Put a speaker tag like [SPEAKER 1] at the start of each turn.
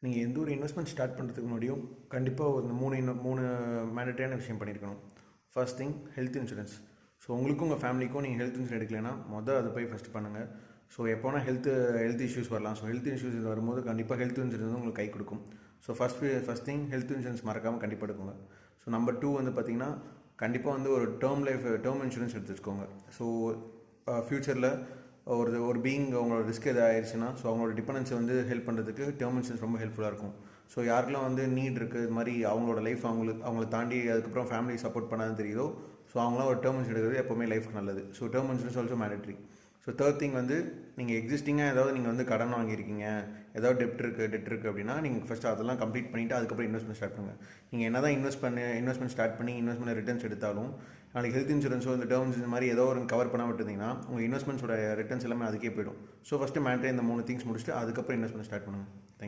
[SPEAKER 1] நீங்கள் எந்த ஒரு இன்வெஸ்ட்மெண்ட் ஸ்டார்ட் பண்ணுறதுக்கு முன்னாடியும் கண்டிப்பாக ஒரு மூணு மேண்டட்டரியான விஷயம் பண்ணியிருக்கணும். First thing health insurance. So உங்களுக்கும் உங்கள் ஃபேமிலிக்கும் நீங்கள் ஹெல்த் இன்சூரன்ஸ் எடுக்கலைன்னா அதை போய் ஃபஸ்ட்டு பண்ணுங்கள். ஸோ எப்போனா ஹெல்த் இஷ்யூஸ் வரலாம். ஸோ ஹெல்த் இஷ்யூஸ் வரும்போது கண்டிப்பாக ஹெல்த் இன்சூரன்ஸ் உங்களுக்கு கை கொடுக்கும். So first thing health insurance மறக்காமல் கண்டிப்பாக எடுக்குங்க. ஸோ நம்பர் 2 வந்து பார்த்திங்கன்னா கண்டிப்பாக ஒரு டேர்ம் இன்சூரன்ஸ் எடுத்து வச்சுக்கோங்க. ஸோ ஃப்யூச்சரில் ஒரு பீயிங் அவங்களோட ரிஸ்க் எதாவது ஆயிடுச்சுன்னா ஸோ அவங்களோட டிபெண்டன்ஸை ஹெல்ப் பண்ணுறதுக்கு டேர்ம் இன்சூரன்ஸ் ரொம்ப ஹெல்ப்ஃபுல்லாக இருக்கும். ஸோ யாருக்கெல்லாம் நீட் இருக்குது, இது மாதிரி அவங்களோட லைஃப் அவங்கள தாண்டி அதுக்கப்புறம் ஃபேமிலி சப்போர்ட் பண்ணாதுன்னு தெரியுதோ ஸோ அவங்களாம் ஒரு டேர்ம் இன்சூரன்ஸ் எடுக்கிறது எப்போவுமே லைஃப்க்கு நல்லது. So term insurance also mandatory. So third thing நீங்கள் எக்ஸிஸ்டிங்காக ஏதாவது நீங்கள் கடன் வாங்கியிருக்கீங்க, ஏதாவது டெட் இருக்குது அப்படின்னா நீங்கள் ஃபஸ்ட்டு அதெல்லாம் கம்ப்ளீட் பண்ணிவிட்டு அதுக்கப்புறம் இன்வெஸ்ட்மெண்ட் ஸ்டார்ட் பண்ணுங்கள். நீங்கள் என்ன தான் இன்வெஸ்ட்மெண்ட் ஸ்டார்ட் பண்ணி இன்வெஸ்ட்மெண்ட் ரிட்டர்ன்ஸ் எடுத்தாலும் நாளைக்கு ஹெல்த் இன்சூரன்ஸோ இந்த டேர்ம் இன்சூரன்ஸ் மாதிரி ஏதோ ஒரு கவர் பண்ணாமல் விட்டுருந்தீங்கன்னா உங்கள் இன்வெஸ்ட்மெண்ட்ஸோட ரிட்டர்ன்ஸ் எல்லாமே அதுக்கே போய்டும். ஸோ ஃபஸ்ட்டு மேண்டரி இந்த 3 திங்ஸ் முடிச்சுட்டு அதுக்கப்புறம் இன்வெஸ்ட்மெண்ட் ஸ்டார்ட் பண்ணுங்கள்.